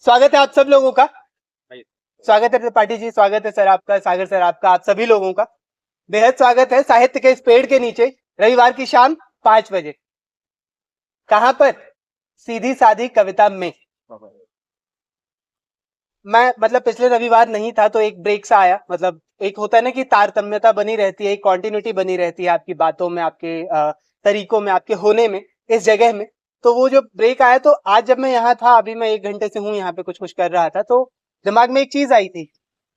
स्वागत है आप सब लोगों का। स्वागत है त्रिपाठी जी, स्वागत है सर आपका, सागर सर आपका, आप सभी लोगों का बेहद स्वागत है साहित्य के इस पेड़ के नीचे रविवार की शाम 5 बजे। कहां पर? सीधी सादी कविता में। मैं पिछले रविवार नहीं था तो एक ब्रेक सा आया। एक होता है ना कि तारतम्यता बनी रहती है, एक कॉन्टिन्यूटी बनी रहती है आपकी बातों में, आपके तरीकों में, आपके होने में, इस जगह में। तो वो जो ब्रेक आया, तो आज जब मैं यहाँ था, अभी मैं 1 घंटे से हूँ यहाँ पे, कुछ कर रहा था, तो दिमाग में एक चीज आई थी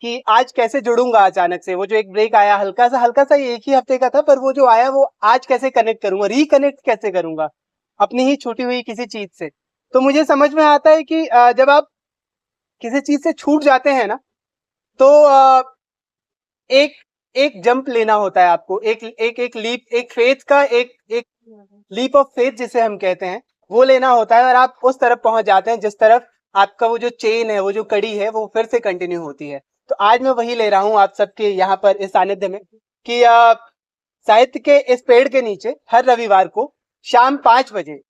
कि आज कैसे जुड़ूंगा अचानक से। वो जो एक ब्रेक आया, हल्का सा एक ही हफ्ते का था, पर वो जो आया वो आज कैसे कनेक्ट करूंगा, रिकनेक्ट कैसे करूंगा अपनी ही छूटी हुई किसी चीज से। तो मुझे समझ में आता है कि जब आप किसी चीज से छूट जाते हैं ना, तो एक एक जंप लेना होता है आपको, एक लीप, एक फेथ का एक लीप ऑफ फेथ जिसे हम कहते हैं, वो लेना होता है, और आप उस तरफ पहुंच जाते हैं जिस तरफ आपका वो जो चेन है, वो जो कड़ी है, वो फिर से कंटिन्यू होती है। तो आज मैं वही ले रहा हूं आप सबके यहाँ पर इस सानिध्य में कि साहित्य के इस पेड़ के नीचे हर रविवार को शाम 5 बजे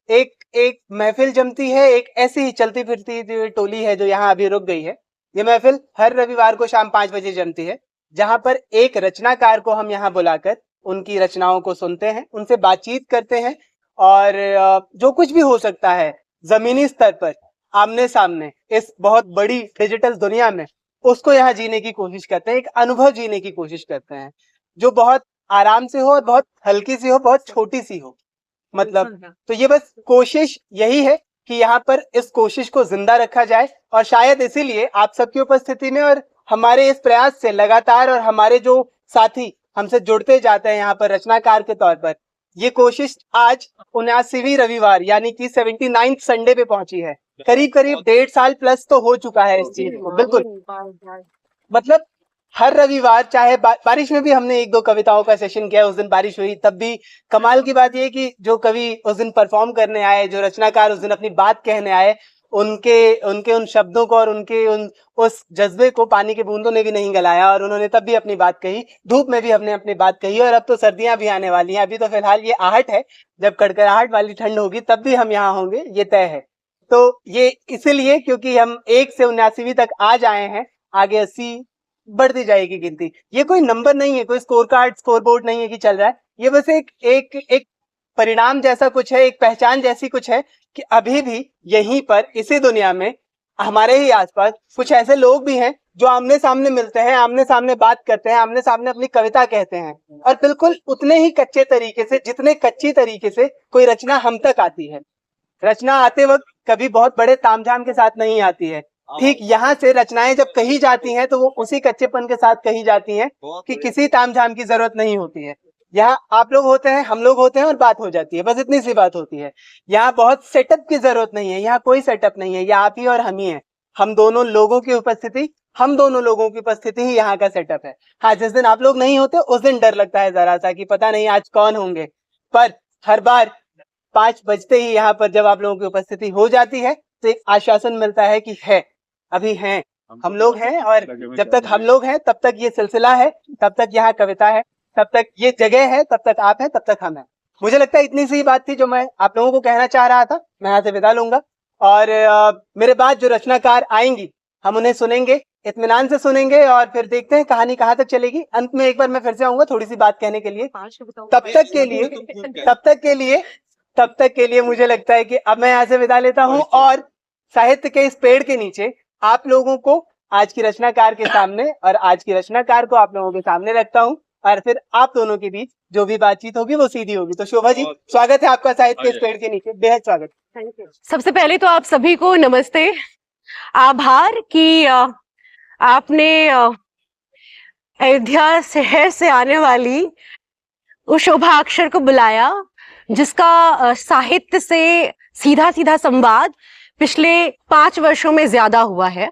एक महफिल जमती है। एक ऐसी ही चलती फिरती जो टोली है जो यहाँ अभी रुक गई है, ये महफिल हर रविवार को शाम 5 बजे जमती है, जहां पर एक रचनाकार को हम यहाँ बुलाकर उनकी रचनाओं को सुनते हैं, उनसे बातचीत करते हैं, और जो कुछ भी हो सकता है जमीनी स्तर पर, आमने सामने, इस बहुत बड़ी डिजिटल दुनिया में, उसको यहाँ जीने की कोशिश करते हैं, एक अनुभव जीने की कोशिश करते हैं जो बहुत आराम से हो और बहुत हल्की सी हो, बहुत छोटी सी हो। तो ये बस कोशिश यही है कि यहाँ पर इस कोशिश को जिंदा रखा जाए, और शायद इसीलिए आप सबकी उपस्थिति में और हमारे इस प्रयास से लगातार, और हमारे जो साथी हमसे जुड़ते जाते हैं यहाँ पर रचनाकार के तौर पर, ये कोशिश आज 79वीं रविवार यानी कि 79th संडे पे पहुंची है। करीब 1.5 साल प्लस तो हो चुका है इस चीज को। बिल्कुल, हर रविवार, चाहे बारिश में भी हमने 1-2 कविताओं का सेशन किया, उस दिन बारिश हुई तब भी। कमाल की बात यह कि जो कवि उस दिन परफॉर्म करने आए, जो रचनाकार उस दिन अपनी बात कहने आए, उनके उन शब्दों को और उनके उस जज्बे को पानी के बूंदों ने भी नहीं गलाया, और उन्होंने तब भी अपनी बात कही। धूप में भी हमने अपनी बात कही, और अब तो सर्दियां भी आने वाली हैं। अभी तो फिलहाल ये आहट है, जब कड़कड़ाहट वाली ठंड होगी तब भी हम यहाँ होंगे, ये तय है। तो ये इसलिए क्योंकि हम 1 से 79वीं तक आज आए हैं, आगे 80 बढ़ती जाएगी गिनती। ये कोई नंबर नहीं है, कोई स्कोर कार्ड, स्कोर बोर्ड नहीं है कि चल रहा है। ये बस एक परिणाम जैसा कुछ है, एक पहचान जैसी कुछ है कि अभी भी यहीं पर, इसी दुनिया में, हमारे ही आसपास कुछ ऐसे लोग भी हैं जो आमने सामने मिलते हैं, आमने सामने बात करते हैं, आमने सामने अपनी कविता कहते हैं, और बिल्कुल उतने ही कच्चे तरीके से, जितने कच्ची तरीके से कोई रचना हम तक आती है। रचना आते वक्त कभी बहुत बड़े तामझाम के साथ नहीं आती है। ठीक यहाँ से रचनाएं जब कही जाती हैं तो वो उसी कच्चेपन के साथ कही जाती हैं कि किसी तामझाम की जरूरत नहीं होती है। यहाँ आप लोग होते हैं, हम लोग होते हैं, और बात हो जाती है, बस इतनी सी बात होती है। यहाँ बहुत सेटअप की जरूरत नहीं है, यहाँ कोई सेटअप नहीं है, यहाँ आप ही और हम ही हैं। हम दोनों लोगों की उपस्थिति ही यहाँ का सेटअप है। हाँ, जिस दिन आप लोग नहीं होते उस दिन डर लगता है जरा सा कि पता नहीं आज कौन होंगे, पर हर बार 5 बजते ही यहाँ पर जब आप लोगों की उपस्थिति हो जाती है तो एक आश्वासन मिलता है कि है, अभी हैं, हम लोग हैं, और जब तक हम लोग हैं तब तक ये सिलसिला है, तब तक यहाँ कविता है, तब तक ये जगह है, तब तक आप हैं, तब तक हम हैं। मुझे लगता है इतनी सी बात थी जो मैं आप लोगों को कहना चाह रहा था। मैं यहाँ से विदा लूंगा, और मेरे बाद जो रचनाकार आएंगी हम उन्हें सुनेंगे, इत्मीनान से सुनेंगे, और फिर देखते हैं कहानी कहाँ तक चलेगी। अंत में एक बार मैं फिर से आऊंगा थोड़ी सी बात कहने के लिए। तब तक के लिए मुझे लगता है कि अब मैं यहाँ से विदा लेता हूँ, और साहित्य के इस पेड़ के नीचे आप लोगों को आज की रचनाकार के सामने, और आज की रचनाकार को आप लोगों के सामने रखता हूँ, और फिर आप दोनों के बीच जो भी बातचीत होगी वो सीधी होगी। तो शोभा जी, स्वागत है आपका साहित्य के इस पेड़ के नीचे, बेहद स्वागत। Thank you. सबसे पहले तो आप सभी को नमस्ते, आभार कि आपने अयोध्या शहर से आने वाली उस शोभा अक्षर को बुलाया, जिसका साहित्य से सीधा सीधा संवाद पिछले 5 वर्षों में ज्यादा हुआ है।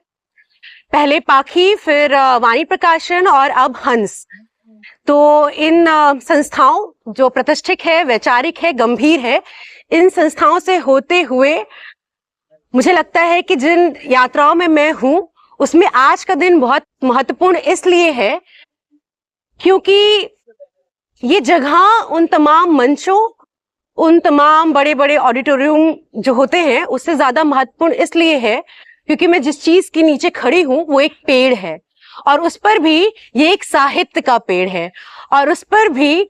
पहले पाखी, फिर वाणी प्रकाशन, और अब हंस। तो इन संस्थाओं जो प्रतिष्ठित है, वैचारिक है, गंभीर है, इन संस्थाओं से होते हुए मुझे लगता है कि जिन यात्राओं में मैं हूं उसमें आज का दिन बहुत महत्वपूर्ण इसलिए है क्योंकि ये जगह उन तमाम मंचों, उन तमाम बड़े बड़े ऑडिटोरियम जो होते हैं उससे ज्यादा महत्वपूर्ण इसलिए है क्योंकि मैं जिस चीज के नीचे खड़ी हूं वो एक पेड़ है, और उस पर भी ये एक साहित्य का पेड़ है, और उस पर भी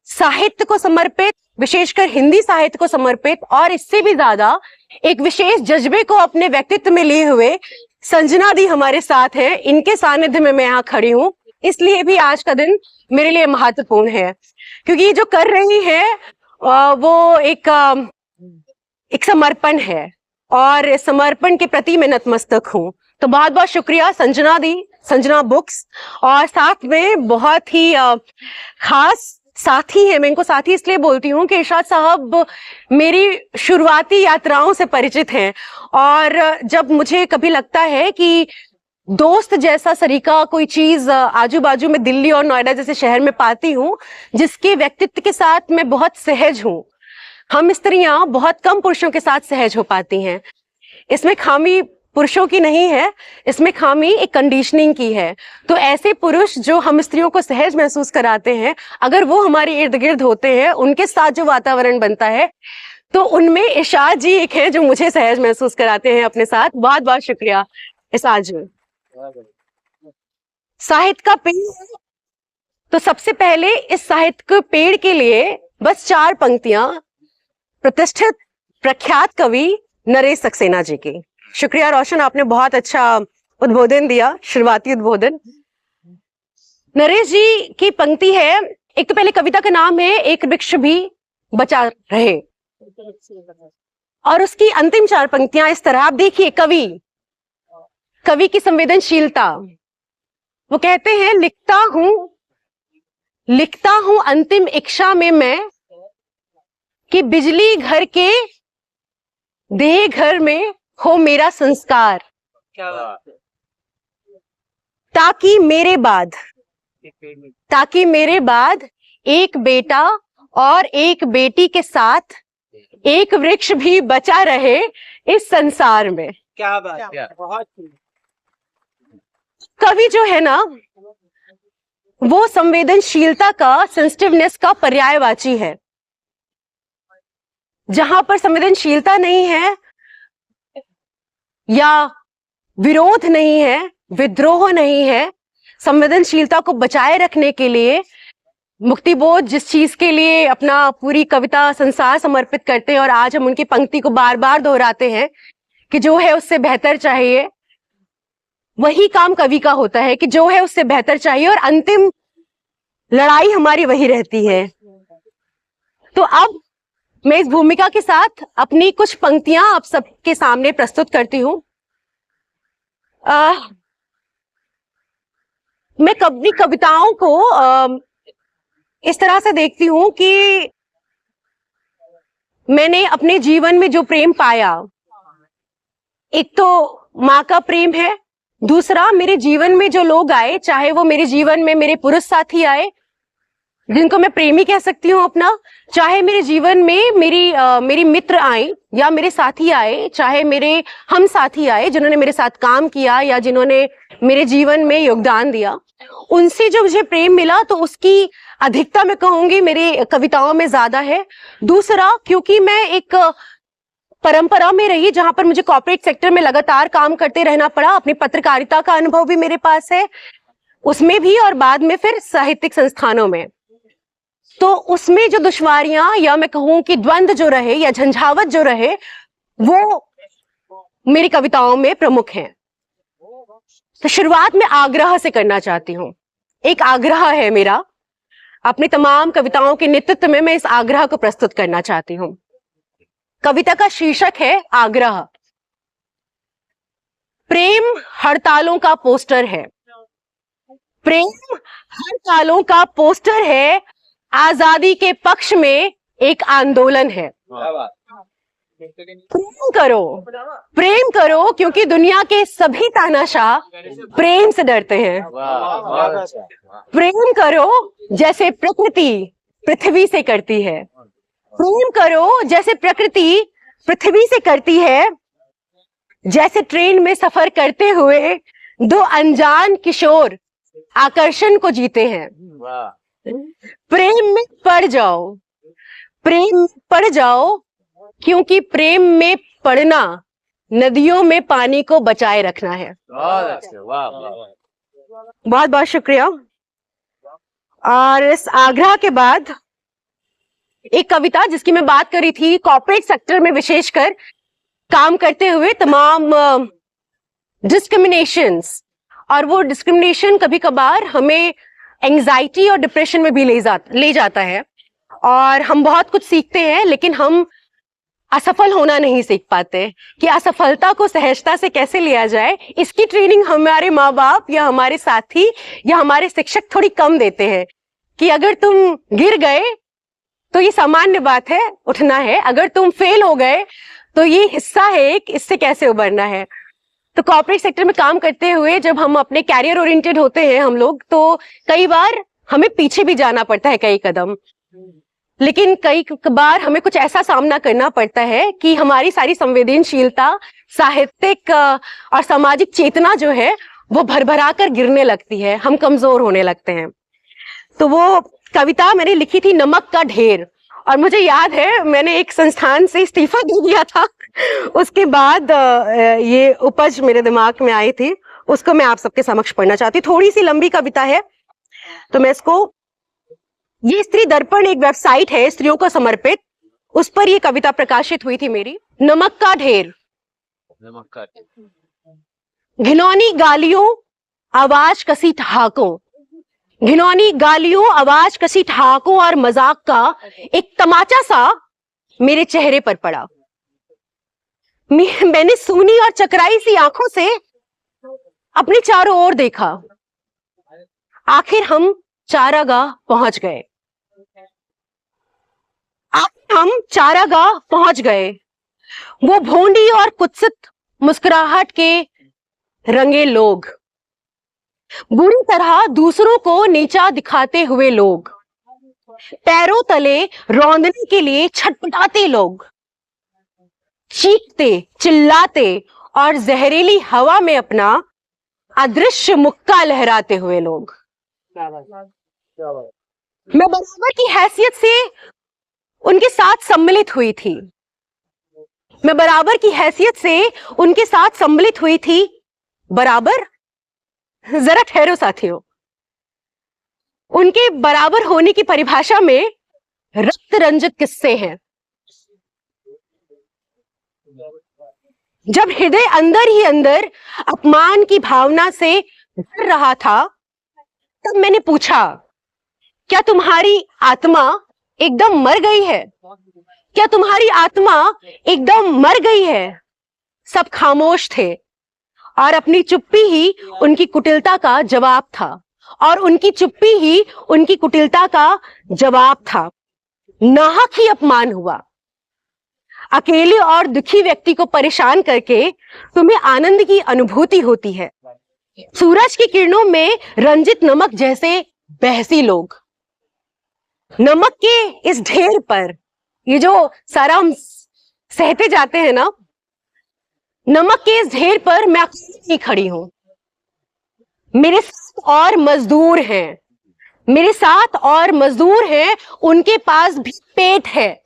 साहित्य को समर्पित, विशेषकर हिंदी साहित्य को समर्पित, और इससे भी ज्यादा एक विशेष जज्बे को अपने व्यक्तित्व में लिए हुए संजना दी हमारे साथ है। इनके सानिध्य में मैं यहाँ खड़ी हूँ, इसलिए भी आज का दिन मेरे लिए महत्वपूर्ण है, क्योंकि ये जो कर रही है वो एक समर्पण है, और समर्पण के प्रति मैं नतमस्तक हूँ। तो बहुत बहुत शुक्रिया संजना दी, संजना बुक्स, और साथ में बहुत ही खास साथी है। मैं इनको साथी इसलिए बोलती हूँ कि इरशाद साहब मेरी शुरुआती यात्राओं से परिचित हैं, और जब मुझे कभी लगता है कि दोस्त जैसा सरीका कोई चीज आजू बाजू में दिल्ली और नोएडा जैसे शहर में पाती हूँ, जिसके व्यक्तित्व के साथ मैं बहुत सहज हूँ। हम स्त्रियां बहुत कम पुरुषों के साथ सहज हो पाती हैं। इसमें खामी पुरुषों की नहीं है, इसमें खामी एक कंडीशनिंग की है। तो ऐसे पुरुष जो हम स्त्रियों को सहज महसूस कराते हैं, अगर वो हमारे इर्द गिर्द होते हैं, उनके साथ जो वातावरण बनता है, तो उनमें इरशाद जी एक है जो मुझे सहज महसूस कराते हैं अपने साथ। बहुत बहुत शुक्रिया इरशाद जी। साहित्य का पेड़, तो सबसे पहले इस साहित्य के पेड़ के लिए बस 4 पंक्तियां प्रतिष्ठित प्रख्यात कवि नरेश सक्सेना जी की। शुक्रिया रोशन, आपने बहुत अच्छा उद्बोधन दिया, शुरुआती उद्बोधन। नरेश जी की पंक्ति है, एक तो पहले कविता का नाम है एक वृक्ष भी बचा रहे, और उसकी अंतिम 4 पंक्तियां इस तरह, आप देखिए कवि की संवेदनशीलता। वो कहते हैं, लिखता हूं अंतिम इच्छा में मैं कि बिजली घर के देह घर में हो मेरा संस्कार, ताकि मेरे बाद एक बेटा और एक बेटी के साथ एक वृक्ष भी बचा रहे इस संसार में। क्या बात, बहुत कवि जो है ना, वो संवेदनशीलता का, सेंसिटिवनेस का पर्यायवाची है। जहां पर संवेदनशीलता नहीं है या विरोध नहीं है, विद्रोह नहीं है, संवेदनशीलता को बचाए रखने के लिए मुक्तिबोध जिस चीज के लिए अपना पूरी कविता संसार समर्पित करते हैं, और आज हम उनकी पंक्ति को बार बार दोहराते हैं कि जो है उससे बेहतर चाहिए, वही काम कवि का होता है कि जो है उससे बेहतर चाहिए, और अंतिम लड़ाई हमारी वही रहती है। तो अब मैं इस भूमिका के साथ अपनी कुछ पंक्तियां आप सबके सामने प्रस्तुत करती हूं। मैं अपनी कविताओं को इस तरह से देखती हूं कि मैंने अपने जीवन में जो प्रेम पाया, एक तो माँ का प्रेम है, दूसरा मेरे जीवन में जो लोग आए, चाहे वो मेरे जीवन में मेरे पुरुष साथी आए जिनको मैं प्रेमी कह सकती हूँ अपना, चाहे मेरे जीवन में मेरी मित्र आए या मेरे साथी आए, चाहे मेरे हम साथी आए जिन्होंने मेरे साथ काम किया या जिन्होंने मेरे जीवन में योगदान दिया, उनसे जो मुझे प्रेम मिला तो उसकी अधिकता मैं कहूंगी मेरी कविताओं में ज्यादा है। दूसरा, क्योंकि मैं एक परंपरा में रही जहां पर मुझे कॉर्पोरेट सेक्टर में लगातार काम करते रहना पड़ा, अपनी पत्रकारिता का अनुभव भी मेरे पास है उसमें भी, और बाद में फिर साहित्यिक संस्थानों में। तो उसमें जो दुश्वारियां या मैं कहूं कि द्वंद्व जो रहे या झंझावत जो रहे, वो मेरी कविताओं में प्रमुख हैं। तो शुरुआत में आग्रह से करना चाहती हूं। एक आग्रह है मेरा, अपनी तमाम कविताओं के नेतृत्व में मैं इस आग्रह को प्रस्तुत करना चाहती हूं। कविता का शीर्षक है आग्रह। प्रेम हड़तालों का पोस्टर है, प्रेम हड़तालों का पोस्टर है, आजादी के पक्ष में एक आंदोलन है। प्रेम करो क्योंकि दुनिया के सभी तानाशाह प्रेम से डरते हैं। प्रेम करो जैसे प्रकृति पृथ्वी से करती है, प्रेम करो जैसे प्रकृति पृथ्वी से करती है, जैसे ट्रेन में सफर करते हुए 2 अनजान किशोर आकर्षण को जीते हैं। प्रेम में पड़ जाओ, प्रेम में पड़ जाओ, क्योंकि प्रेम में पड़ना नदियों में पानी को बचाए रखना है। बहुत बहुत शुक्रिया। और इस आग्रह के बाद एक कविता जिसकी मैं बात करी थी, कॉर्पोरेट सेक्टर में विशेषकर काम करते हुए तमाम डिस्क्रिमिनेशंस, और वो डिस्क्रिमिनेशन कभी कभार हमें एंजाइटी और डिप्रेशन में भी ले जाता है, और हम बहुत कुछ सीखते हैं लेकिन हम असफल होना नहीं सीख पाते कि असफलता को सहजता से कैसे लिया जाए। इसकी ट्रेनिंग हमारे माँ बाप या हमारे साथी या हमारे शिक्षक थोड़ी कम देते हैं कि अगर तुम गिर गए तो ये सामान्य बात है, उठना है, अगर तुम फेल हो गए तो ये हिस्सा है, इससे कैसे उबरना है। तो कॉर्पोरेट सेक्टर में काम करते हुए जब हम अपने कैरियर ओरिएंटेड होते हैं हम लोग, तो कई बार हमें पीछे भी जाना पड़ता है कई कदम, लेकिन कई बार हमें कुछ ऐसा सामना करना पड़ता है कि हमारी सारी संवेदनशीलता, साहित्यिक और सामाजिक चेतना जो है वो भरभरा कर गिरने लगती है, हम कमजोर होने लगते हैं। तो वो कविता मैंने लिखी थी नमक का ढेर, और मुझे याद है मैंने एक संस्थान से इस्तीफा दे दिया था, उसके बाद ये उपज मेरे दिमाग में आई थी, उसको मैं आप सबके समक्ष पढ़ना चाहती हूँ। थोड़ी सी लंबी कविता है तो मैं इसको, ये स्त्री दर्पण एक वेबसाइट है स्त्रियों को समर्पित, उस पर ये कविता प्रकाशित हुई थी मेरी। नमक का ढेर। घिनौनी गालियों आवाज कसी ठहाकों, घिनौनी गालियों आवाज कसी ठहाकों और मजाक का एक तमाचा सा मेरे चेहरे पर पड़ा। मैंने सूनी और चकराई सी आंखों से अपने चारों ओर देखा। आखिर हम चारागाह पहुंच गए। वो भोंडी और कुत्सित मुस्कुराहट के रंगे लोग, बुरी तरह दूसरों को नीचा दिखाते हुए लोग, पैरों तले रौंदने के लिए छटपटाते लोग, चीखते चिल्लाते और जहरीली हवा में अपना अदृश्य मुक्का लहराते हुए लोग। मैं बराबर की हैसियत से उनके साथ सम्मिलित हुई थी। बराबर, जरा ठहरो साथियों, उनके बराबर होने की परिभाषा में रक्त रंजित किस्से हैं। जब हृदय अंदर ही अंदर अपमान की भावना से डर रहा था, तब मैंने पूछा, क्या तुम्हारी आत्मा एकदम मर गई है? क्या तुम्हारी आत्मा एकदम मर गई है? सब खामोश थे और अपनी चुप्पी ही उनकी कुटिलता का जवाब था। नाहक ही अपमान हुआ। अकेले और दुखी व्यक्ति को परेशान करके तुम्हें आनंद की अनुभूति होती है। सूरज की किरणों में रंजित नमक जैसे बहसी लोग। नमक के इस ढेर पर, ये जो सारा हम सहते जाते हैं ना, नमक के इस ढेर पर मैं अकेली खड़ी हूं। मेरे साथ और मजदूर हैं, उनके पास भी पेट है,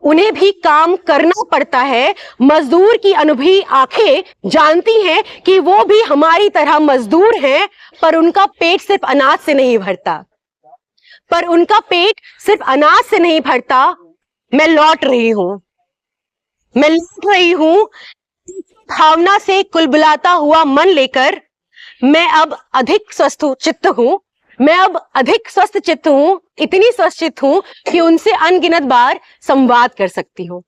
उन्हें भी काम करना पड़ता है। मजदूर की अनुभवी आंखें जानती हैं कि वो भी हमारी तरह मजदूर हैं, पर उनका पेट सिर्फ अनाज से नहीं भरता। मैं लौट रही हूं भावना से कुलबुलाता हुआ मन लेकर। मैं अब अधिक स्वस्थ चित्त हूं, इतनी स्वस्थ चित्त हूं कि उनसे अनगिनत बार संवाद कर सकती हूं।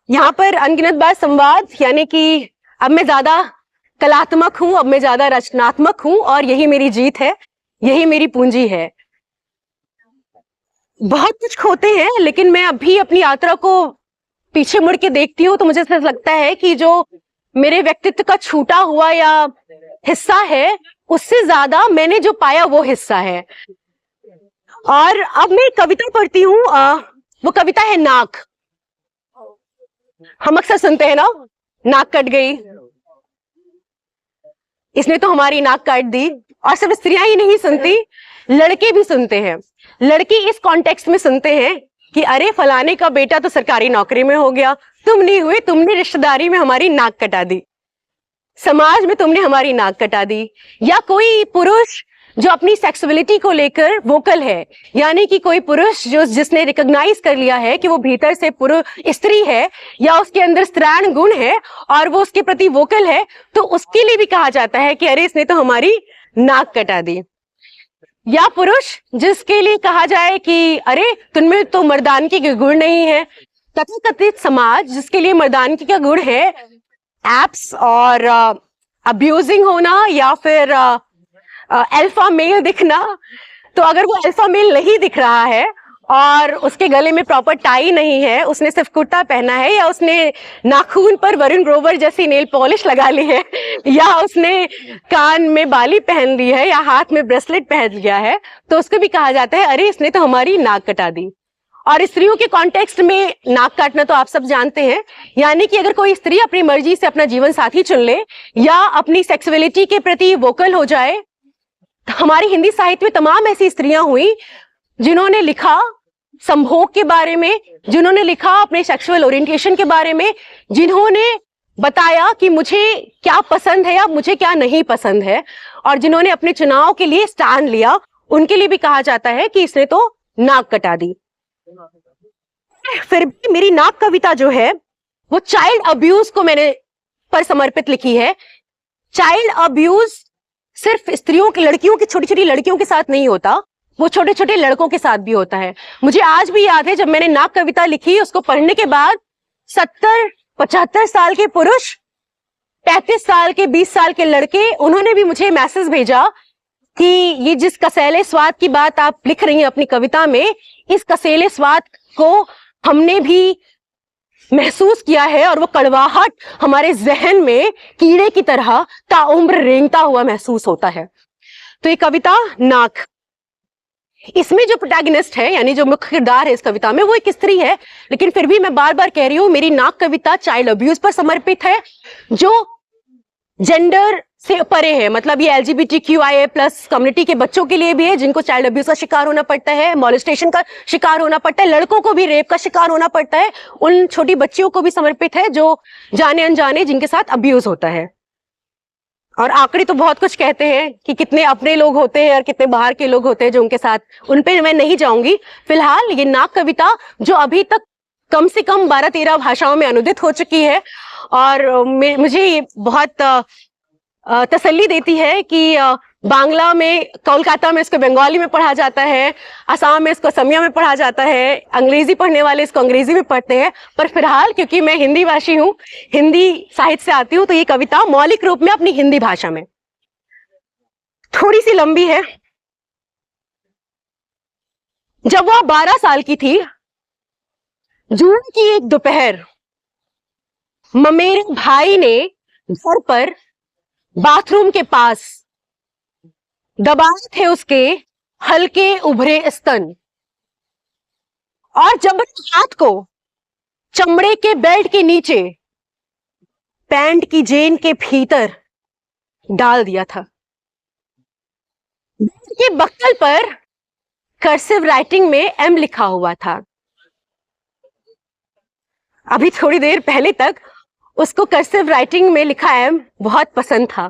यहाँ पर अनगिनत बार संवाद यानी कि अब मैं ज्यादा कलात्मक हूं, अब मैं ज्यादा रचनात्मक हूं, और यही मेरी जीत है, यही मेरी पूंजी है। बहुत कुछ खोते हैं, लेकिन मैं अभी अपनी यात्रा को पीछे मुड़ के देखती हूँ तो मुझे ऐसा लगता है कि जो मेरे व्यक्तित्व का छूटा हुआ या हिस्सा है, उससे ज्यादा मैंने जो पाया वो हिस्सा है। और अब मैं कविता पढ़ती हूँ, वो कविता है नाक। हम अक्सर सुनते हैं ना, नाक कट गई, इसने तो हमारी नाक काट दी। और सिर्फ स्त्रियां ही नहीं सुनती, लड़के भी सुनते हैं। लड़के इस कॉन्टेक्स्ट में सुनते हैं कि अरे फलाने का बेटा तो सरकारी नौकरी में हो गया, तुम नहीं हुए, तुमने रिश्तेदारी में हमारी नाक कटा दी, समाज में तुमने हमारी नाक कटा दी। या कोई पुरुष जो अपनी सेक्सुअलिटी को लेकर वोकल है, यानी कि कोई पुरुष जिसने रिकॉग्नाइज कर लिया है कि वो भीतर से पुरुष स्त्री है या उसके अंदर स्त्रीण गुण है और वो उसके प्रति वोकल है, तो उसके लिए भी कहा जाता है कि अरे इसने तो हमारी नाक कटा दी। या पुरुष जिसके लिए कहा जाए कि अरे तुममें तो मर्दानगी के गुण नहीं है। तथाकथित समाज जिसके लिए मर्दानगी का गुण है एप्स और अब्यूजिंग होना या फिर अल्फा मेल दिखना। तो अगर वो अल्फा मेल नहीं दिख रहा है और उसके गले में प्रॉपर टाई नहीं है, उसने सिर्फ कुर्ता पहना है, या उसने नाखून पर वरुण ग्रोवर जैसी नेल पॉलिश लगा ली है, या उसने कान में बाली पहन ली है, या हाथ में ब्रेसलेट पहन लिया है, तो उसको भी कहा जाता है अरे इसने तो हमारी नाक कटा दी। और स्त्रियों के कॉन्टेक्स्ट में नाक काटना तो आप सब जानते हैं, यानी कि अगर कोई स्त्री अपनी मर्जी से अपना जीवन साथी चुन ले या अपनी सेक्सुअलिटी के प्रति वोकल हो जाए। हमारी हिंदी साहित्य में तमाम ऐसी स्त्रियां हुई जिन्होंने लिखा संभोग के बारे में, जिन्होंने लिखा अपने सेक्सुअल ओरिएंटेशन के बारे में, जिन्होंने बताया कि मुझे क्या पसंद है या मुझे क्या नहीं पसंद है, और जिन्होंने अपने चुनाव के लिए स्टैंड लिया, उनके लिए भी कहा जाता है कि इसने तो नाक कटा दी। फिर भी मेरी नाक कविता जो है वो चाइल्ड अब्यूज को मैंने पर समर्पित लिखी है। चाइल्ड अब्यूज सिर्फ स्त्रियों की, लड़कियों की, छोटी छोटी लड़कियों के साथ नहीं होता, वो छोटे छोटे लड़कों के साथ भी होता है। मुझे आज भी याद है जब मैंने नाक कविता लिखी, उसको पढ़ने के बाद 70-75 साल के पुरुष, 35 साल के, 20 साल के लड़के, उन्होंने भी मुझे मैसेज भेजा कि ये जिस कसेले स्वाद की बात आप लिख रही हैं अपनी कविता में, इस कसेले स्वाद को हमने भी महसूस किया है और वो कड़वाहट हमारे जहन में कीड़े की तरह ताउम्र रेंगता हुआ महसूस होता है। तो ये कविता नाक, इसमें जो प्रोटैगनिस्ट है यानी जो मुख्य किरदार है इस कविता में वो एक स्त्री है, लेकिन फिर भी मैं बार बार कह रही हूं मेरी नाक कविता चाइल्ड अब्यूज पर समर्पित है, जो जेंडर से परे है। मतलब ये LGBTQIA+ कम्युनिटी के बच्चों के लिए भी है जिनको चाइल्ड अब्यूज का शिकार होना पड़ता है, मॉलेस्टेशन का शिकार होना पड़ता है, लड़कों को भी रेप का शिकार होना पड़ता है, उन छोटी बच्चियों को भी समर्पित है जो जाने अनजाने जिनके साथ अब्यूज होता है। और आंकड़े तो बहुत कुछ कहते हैं कि कितने अपने लोग होते हैं और कितने बाहर के लोग होते हैं जो उनके साथ, उन पे मैं नहीं जाऊंगी। फिलहाल ये नाक कविता जो अभी तक कम से कम 12-13 भाषाओं में अनुदित हो चुकी है और मुझे ये बहुत तसल्ली देती है कि बांग्ला में, कोलकाता में इसको बंगाली में पढ़ा जाता है, असम में इसको असमिया में पढ़ा जाता है, अंग्रेजी पढ़ने वाले इसको अंग्रेजी में पढ़ते हैं। पर फिलहाल क्योंकि मैं हिंदी भाषी हूँ, हिंदी साहित्य से आती हूँ, तो ये कविता मौलिक रूप में अपनी हिंदी भाषा में, थोड़ी सी लंबी है। जब वह 12 साल की थी, जून की एक दोपहर, ममेरे भाई ने घर पर बाथरूम के पास दबाए थे उसके हल्के उभरे स्तन, और जब हाथ को चमड़े के बेल्ट के नीचे पैंट की जेन के भीतर डाल दिया था। बेल्ट के बक्कल पर कर्सिव राइटिंग में M लिखा हुआ था। अभी थोड़ी देर पहले तक उसको कर्सिव राइटिंग में लिखा M बहुत पसंद था।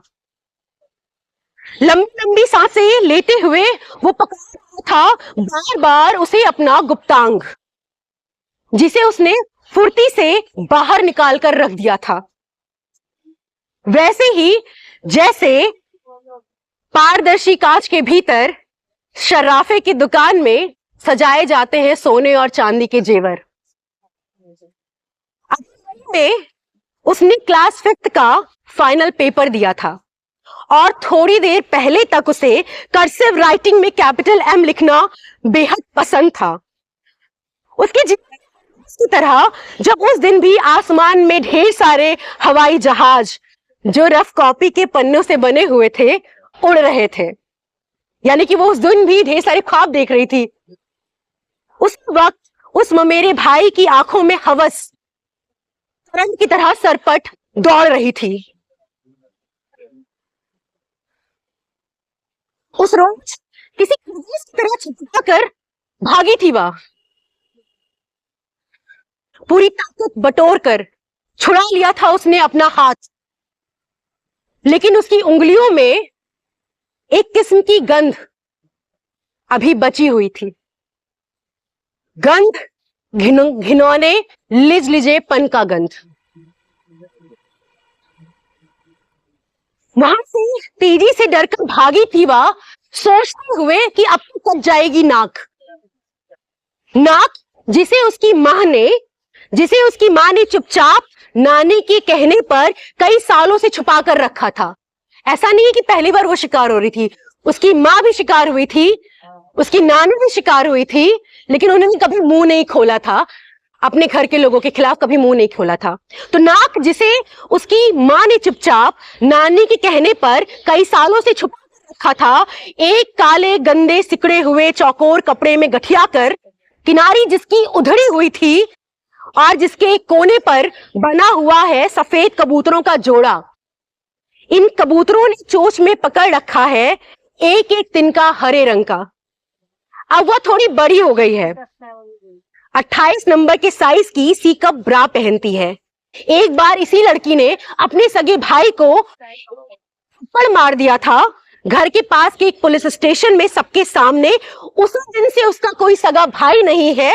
लंबी लंबी सांसें लेते हुए वो पकड़ था बार बार उसे अपना गुप्तांग, जिसे उसने फुर्ती से बाहर निकाल कर रख दिया था, वैसे ही जैसे पारदर्शी कांच के भीतर शर्राफे की दुकान में सजाए जाते हैं सोने और चांदी के जेवर। में उसने क्लास 5th का फाइनल पेपर दिया था और थोड़ी देर पहले तक उसे कर्सिव राइटिंग में कैपिटल M लिखना बेहद पसंद था। उसके की तरह जब उस दिन भी आसमान में ढेर सारे हवाई जहाज जो रफ कॉपी के पन्नों से बने हुए थे उड़ रहे थे, यानी कि वो उस दिन भी ढेर सारे ख्वाब देख रही थी। उस वक्त उस मेरे भाई की आंखों में हवस करंट की तरह सरपट दौड़ रही थी। उस रोज किसी की तरह चिपका कर भागी थी वह। पूरी ताकत बटोर कर छुड़ा लिया था उसने अपना हाथ, लेकिन उसकी उंगलियों में एक किस्म की गंध अभी बची हुई थी। गंध घिनौने लिजलिजेपन का गंध। वहां से तेजी से डरकर भागी थी वह, सोचते हुए कि अब तो कट जाएगी नाक। नाक जिसे उसकी मां ने चुपचाप नानी के कहने पर कई सालों से छुपा कर रखा था। ऐसा नहीं है कि पहली बार वो शिकार हो रही थी, उसकी मां भी शिकार हुई थी, उसकी नानी भी शिकार हुई थी, लेकिन उन्होंने कभी मुंह नहीं खोला था, अपने घर के लोगों के खिलाफ कभी मुंह नहीं खोला था। तो नाक जिसे उसकी मां ने चुपचाप नानी के कहने पर कई सालों से छुपा रखा था, एक काले गंदे सिकड़े हुए चौकोर कपड़े में गठिया कर, किनारी जिसकी उधड़ी हुई थी और जिसके एक कोने पर बना हुआ है सफेद कबूतरों का जोड़ा। इन कबूतरों ने चोंच में पकड़ रखा है एक एक तिनका हरे रंग का। अब वह थोड़ी बड़ी हो गई है, 28 नंबर के साइज की सी कप ब्रा पहनती है। एक बार इसी लड़की ने अपने सगे भाई को थप्पड़ मार दिया था घर के पास के एक पुलिस स्टेशन में सबके सामने। उसी दिन से उसका कोई सगा भाई नहीं है,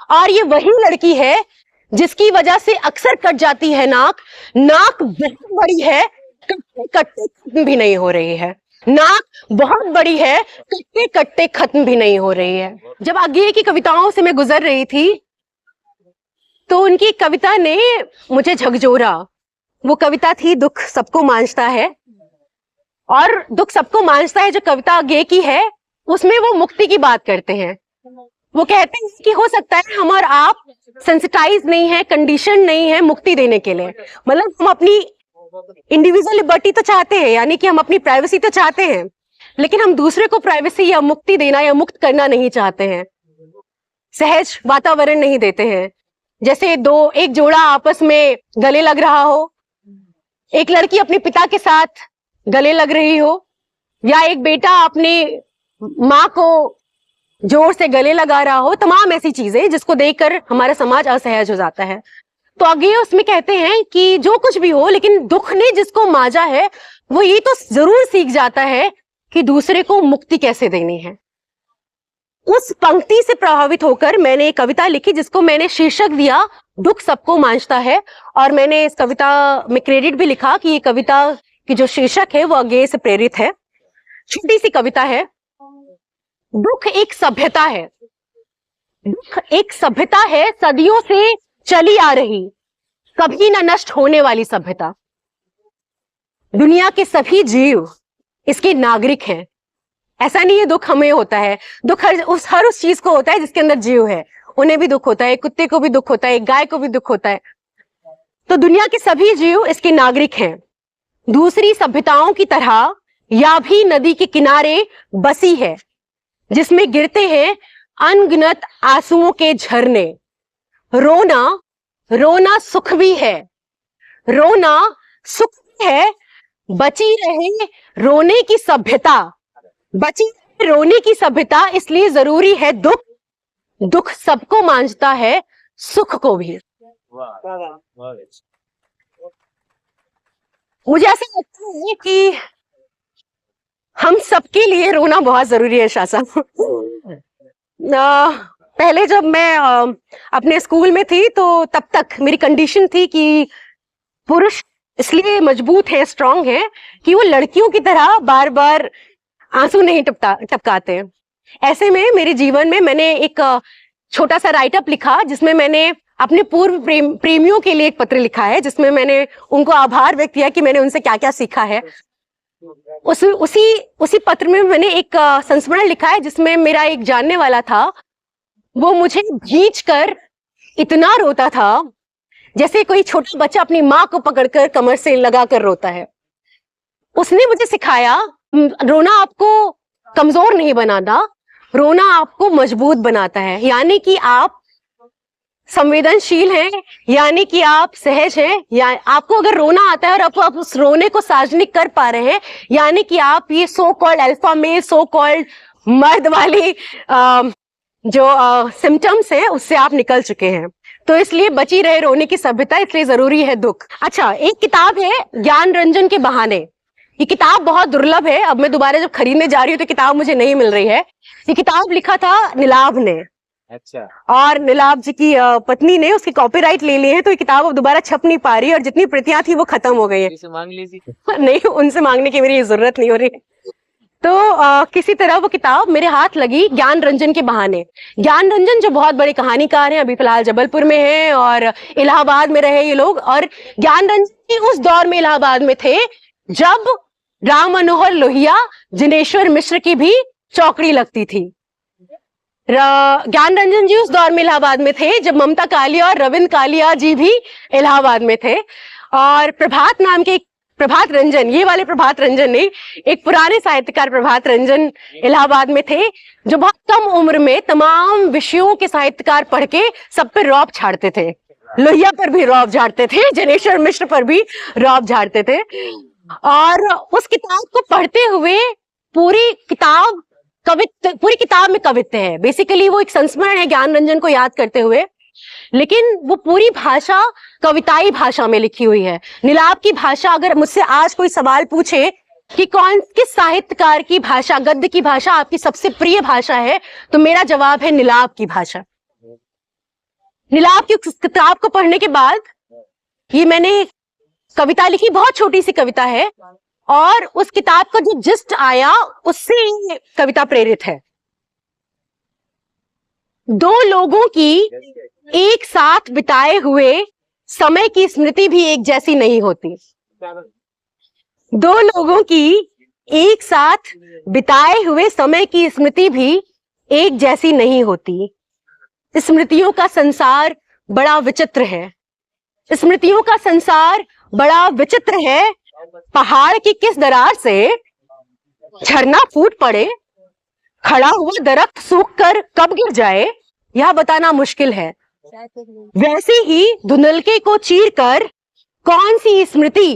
और ये वही लड़की है जिसकी वजह से अक्सर कट जाती है नाक। नाक बहुत बड़ी है, कटते भी नहीं हो रही है। नाक बहुत बड़ी है, कटते कटते खत्म भी नहीं हो रही है। जब अज्ञेय की कविताओं से मैं गुजर रही थी तो उनकी कविता ने मुझे झकझोरा। वो कविता थी दुख सबको मांझता है, और दुख सबको मांझता है जो कविता अज्ञेय की है, उसमें वो मुक्ति की बात करते हैं। वो कहते हैं कि हो सकता है हम और आप सेंसिटाइज नहीं है, कंडीशन नहीं है मुक्ति देने के लिए। मतलब हम अपनी इंडिविजुअल लिबर्टी तो चाहते हैं, यानी कि हम अपनी प्राइवेसी तो चाहते हैं, लेकिन हम दूसरे को प्राइवेसी या मुक्ति देना या मुक्त करना नहीं चाहते हैं, सहज वातावरण नहीं देते हैं। जैसे एक जोड़ा आपस में गले लग रहा हो, एक लड़की अपने पिता के साथ गले लग रही हो, या एक बेटा अपनी माँ को जोर से गले लगा रहा हो, तमाम ऐसी चीजें जिसको देखकर हमारा समाज असहज हो जाता है। तो आगे उसमें कहते हैं कि जो कुछ भी हो, लेकिन दुख ने जिसको मांझा है वो ये तो जरूर सीख जाता है कि दूसरे को मुक्ति कैसे देनी है। उस पंक्ति से प्रभावित होकर मैंने एक कविता लिखी जिसको मैंने शीर्षक दिया दुख सबको मांझता है, और मैंने इस कविता में क्रेडिट भी लिखा कि ये कविता की जो शीर्षक है वो अज्ञेय से प्रेरित है। छोटी सी कविता है। दुख एक सभ्यता है, दुख एक सभ्यता है, सदियों से चली आ रही, कभी न नष्ट होने वाली सभ्यता। दुनिया के सभी जीव इसके नागरिक हैं। ऐसा नहीं है दुख हमें होता है, दुख हर उस चीज को होता है जिसके अंदर जीव है, उन्हें भी दुख होता है, कुत्ते को भी दुख होता है, गाय को भी दुख होता है। तो दुनिया के सभी जीव इसके नागरिक हैं। दूसरी सभ्यताओं की तरह या भी नदी के किनारे बसी है, जिसमें गिरते हैं अनगिनत आंसुओं के झरने। रोना सुख भी है, रोना सुख भी है, बची रहे रोने की सभ्यता, बची रहे रोने की सभ्यता, इसलिए जरूरी है दुख। दुख सबको मांझता है, सुख को भी। मुझे ऐसा लगता है कि हम सबके लिए रोना बहुत जरूरी है शासा। पहले जब मैं अपने स्कूल में थी तो तब तक मेरी कंडीशन थी कि पुरुष इसलिए मजबूत है, स्ट्रांग है, कि वो लड़कियों की तरह बार बार आंसू नहीं टपकाते। ऐसे में मेरे जीवन में मैंने एक छोटा सा राइटअप लिखा जिसमें मैंने अपने पूर्व प्रेमियों के लिए एक पत्र लिखा है, जिसमें मैंने उनको आभार व्यक्त किया कि मैंने उनसे क्या क्या सीखा है। उसी पत्र में मैंने एक संस्मरण लिखा है जिसमें मेरा एक जानने वाला था, वो मुझे भींच कर इतना रोता था जैसे कोई छोटा बच्चा अपनी माँ को पकड़कर कमर से लगाकर रोता है। उसने मुझे सिखाया रोना आपको कमजोर नहीं बनाता, रोना आपको मजबूत बनाता है। यानी कि आप संवेदनशील हैं, यानी कि आप सहज हैं, या आपको अगर रोना आता है और आप उस रोने को सार्वजनिक कर पा रहे हैं, यानी कि आप ये so called alpha male, so called मर्द वाली जो सिम्टम्स हैं उससे आप निकल चुके हैं। तो इसलिए बची रहे रोने की सभ्यता, इसलिए जरूरी है दुख। अच्छा, एक किताब है ज्ञान रंजन के बहाने। ये किताब बहुत दुर्लभ है, अब मैं दोबारा जब खरीदने जा रही हूँ तो किताब मुझे नहीं मिल रही है। ये किताब लिखा था नीलाभ ने। अच्छा। और नीलाभ जी की पत्नी ने उसके कॉपीराइट ले लिए हैं, तो ये किताब अब दोबारा छप नहीं पा रही है और जितनी प्रतियां थी वो खत्म हो गई है। इसे मांग लीजिए। नहीं, उनसे मांगने की मेरी जरूरत नहीं हो रही। तो किसी तरह वो किताब मेरे हाथ लगी ज्ञान रंजन के बहाने। ज्ञान रंजन जो बहुत बड़े कहानीकार हैं, अभी फिलहाल जबलपुर में हैं और इलाहाबाद में रहे ये लोग। और ज्ञान रंजन उस दौर में इलाहाबाद में थे जब राम मनोहर लोहिया, जिनेश्वर मिश्र की भी चौकड़ी लगती थी। ज्ञान रंजन जी उस दौर में इलाहाबाद में थे जब ममता कालिया और रविंद्र कालिया जी भी इलाहाबाद में थे। और प्रभात रंजन, ये वाले प्रभात रंजन नहीं, एक पुराने साहित्यकार प्रभात रंजन इलाहाबाद में थे, जो बहुत कम उम्र में तमाम विषयों के साहित्यकार पढ़ के सब पे रौब छाड़ते थे। लोहिया पर भी रौब झाड़ते थे, जिनेश्वर मिश्र पर भी रौब झाड़ते थे। और उस किताब को पढ़ते हुए पूरी किताब में कवित्व है। बेसिकली वो एक संस्मरण है ज्ञान रंजन को याद करते हुए, लेकिन वो पूरी भाषा कविताई भाषा में लिखी हुई है। नीलाभ की भाषा, अगर मुझसे आज कोई सवाल पूछे कि किस साहित्यकार की भाषा, गद्य की भाषा आपकी सबसे प्रिय भाषा है, तो मेरा जवाब है नीलाभ की भाषा। नीलाभ की किताब को पढ़ने के बाद ये मैंने कविता लिखी, बहुत छोटी सी कविता है, और उस किताब का जो जिस्ट आया उससे ये कविता प्रेरित है। दो लोगों की एक साथ बिताए हुए समय की स्मृति भी एक जैसी नहीं होती। दो लोगों की एक साथ बिताए हुए समय की स्मृति भी एक जैसी नहीं होती। स्मृतियों का संसार बड़ा विचित्र है। स्मृतियों का संसार बड़ा विचित्र है। पहाड़ की किस दरार से झरना फूट पड़े, खड़ा हुआ दरख्त सूखकर कब गिर जाए, यह बताना मुश्किल है। वैसे ही धुंधलके को चीरकर कौन सी स्मृति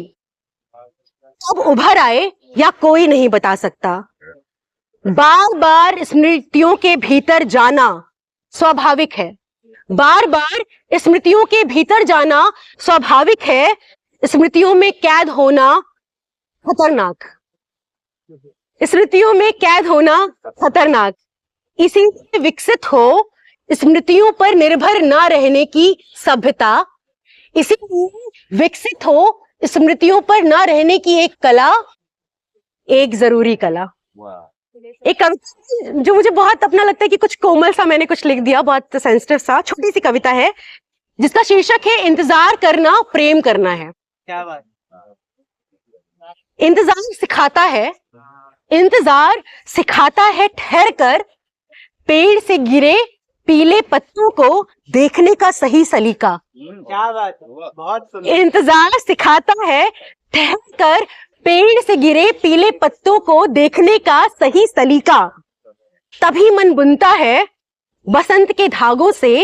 कब उभर आए, या कोई नहीं बता सकता। बार बार स्मृतियों के भीतर जाना स्वाभाविक है। बार बार स्मृतियों के भीतर जाना स्वाभाविक है। स्मृतियों में कैद होना खतरनाक। स्मृतियों में कैद होना खतरनाक। इसीलिए विकसित हो स्मृतियों पर निर्भर ना रहने की सभ्यता। इसीलिए विकसित हो स्मृतियों पर ना रहने की एक कला, एक जरूरी कला। एक कविता जो मुझे बहुत अपना लगता है कि कुछ कोमल सा मैंने कुछ लिख दिया, बहुत सेंसिटिव सा, छोटी सी कविता है जिसका शीर्षक है इंतजार करना प्रेम करना है। क्या बात। इंतजार सिखाता है, इंतजार सिखाता है ठहर कर पेड़ से गिरे पीले पत्तों को देखने का सही सलीका। क्या बात, बहुत सुंदर। इंतजार सिखाता है ठहर कर पेड़ से गिरे पीले पत्तों को देखने का सही सलीका। तभी मन बुनता है बसंत के धागों से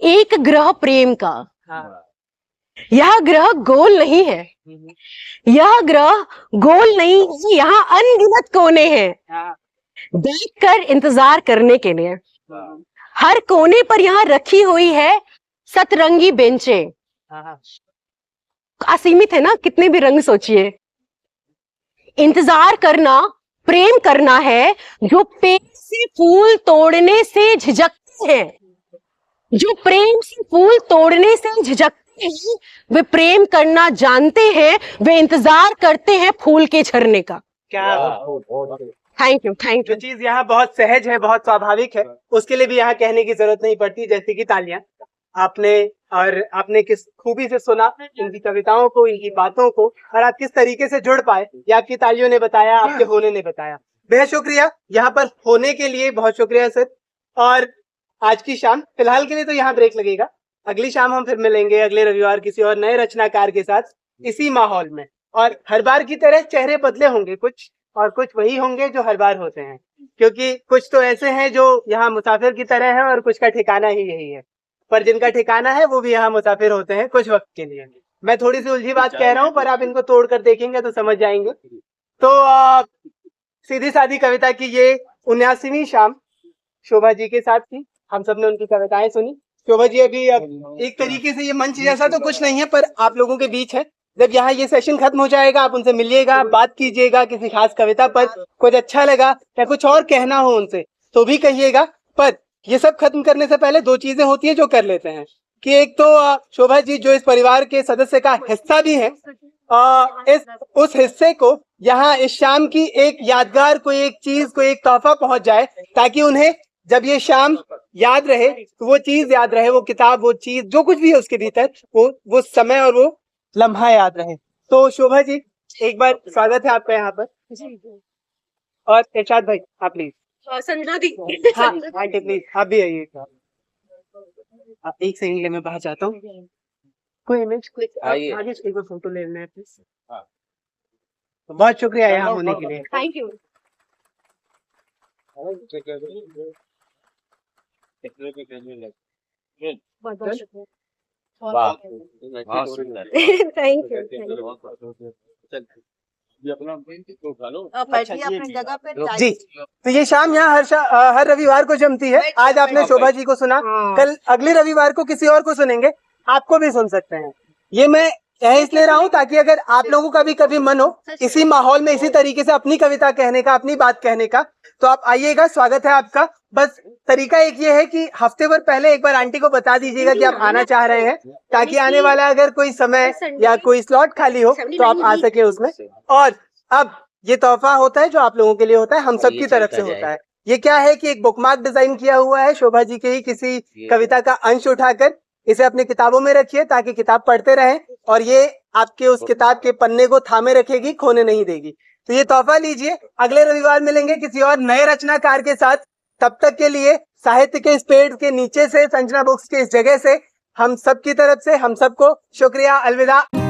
एक ग्रह प्रेम का। यह ग्रह गोल नहीं है, यह ग्रह गोल नहीं है, यहाँ अनगिनत कोने हैं देखकर इंतजार करने के लिए। हर कोने पर यहाँ रखी हुई है सतरंगी बेंचें। असीमित है ना, कितने भी रंग सोचिए। इंतजार करना प्रेम करना है। जो पेड़ से फूल तोड़ने से झिझकते हैं, जो प्रेम से फूल तोड़ने से झिझकते हैं, वे प्रेम करना जानते हैं। वे इंतजार करते हैं फूल के झरने का। क्या थैंक यू, थैंक यू। जो चीज यहाँ बहुत सहज है, बहुत स्वाभाविक है, उसके लिए भी यहाँ कहने की जरूरत नहीं पड़ती। जैसे कि तालियां आपने किस खूबी से सुना इनकी कविताओं को, इनकी बातों को, और आप किस तरीके से जुड़ पाए, ये आपकी तालियों ने बताया, आपके होने ने बताया। बेहद शुक्रिया यहाँ पर होने के लिए, बहुत शुक्रिया सर। और आज की शाम फिलहाल के लिए तो यहाँ ब्रेक लगेगा। अगली शाम हम फिर मिलेंगे अगले रविवार किसी और नए रचनाकार के साथ इसी माहौल में। और हर बार की तरह चेहरे बदले होंगे कुछ, और कुछ वही होंगे जो हर बार होते हैं, क्योंकि कुछ तो ऐसे हैं जो यहाँ मुसाफिर की तरह है और कुछ का ठिकाना ही यही है। पर जिनका ठिकाना है वो भी यहाँ मुसाफिर होते हैं कुछ वक्त के लिए। मैं थोड़ी सी उलझी बात कह रहा हूँ, पर आप इनको तोड़ कर देखेंगे तो समझ जाएंगे। तो सीधी सादी कविता की ये 79वीं शाम शोभा जी के साथ थी। हम सबने उनकी कविताएं सुनी, शोभा जी अभी अब एक तरीके से ये मंच जैसा तो कुछ नहीं है, पर आप लोगों के बीच है। जब यहाँ ये सेशन खत्म हो जाएगा, आप उनसे मिलिएगा, बात कीजिएगा किसी खास कविता पर, कुछ अच्छा लगा या कुछ और कहना हो उनसे तो भी कहिएगा। पर ये सब खत्म करने से पहले दो चीजें होती है जो कर लेते हैं, कि एक तो शोभा जी जो इस परिवार के सदस्य का हिस्सा भी है, इस उस हिस्से को यहाँ इस शाम की एक यादगार, कोई एक चीज, कोई एक तोहफा पहुंच जाए, ताकि उन्हें जब ये शाम याद रहे तो वो चीज याद रहे, वो किताब, वो चीज, जो कुछ भी है उसके भीतर, वो समय और वो लम्हा याद रहे। तो शोभा जी एक बार स्वागत है आपका यहाँ पर। और इरशाद भाई आप प्लीज। संजना दी। हाँ आंटी प्लीज आप भी आइए। आप एक सेकंड ले, मैं बाहर जाता हूँ। कोई इमेज, कोई आगे एक बार फोटो ले लेना है प्लीज। बहुत शुक्रिया यहाँ होने के लिए। Thank you. बहुत शुक्रिया। Thank you. अपनी जगह पे जी। तो ये शाम यहाँ हर रविवार को जमती है। आज आपने शोभा जी को सुना, कल अगले रविवार को किसी और को सुनेंगे, आपको भी सुन सकते हैं। ये मैं इसलिए रहा हूँ ताकि अगर आप लोगों का भी कभी मन हो इसी माहौल में इसी तरीके से अपनी कविता कहने का, अपनी बात कहने का, तो आप आइएगा, स्वागत है आपका। बस तरीका एक ये है कि हफ्ते भर पहले एक बार आंटी को बता दीजिएगा कि आप आना चाह रहे हैं, ताकि आने वाला अगर कोई समय या कोई स्लॉट खाली हो तो आप आ सके उसमें। और अब ये तोहफा होता है जो आप लोगों के लिए होता है, हम सब की तरफ से होता है। ये क्या है कि एक बुकमार्क डिजाइन किया हुआ है शोभा जी के ही किसी कविता का अंश उठाकर, इसे अपनी किताबों में रखिए ताकि किताब पढ़ते रहें, और ये आपके उस किताब के पन्ने को थामे रखेगी, खोने नहीं देगी। तो ये तोहफा लीजिए। अगले रविवार मिलेंगे किसी और नए रचनाकार के साथ। तब तक के लिए साहित्य के इस पेड़ के नीचे से, संजना बुक्स के इस जगह से, हम सब की तरफ से हम सबको शुक्रिया, अलविदा।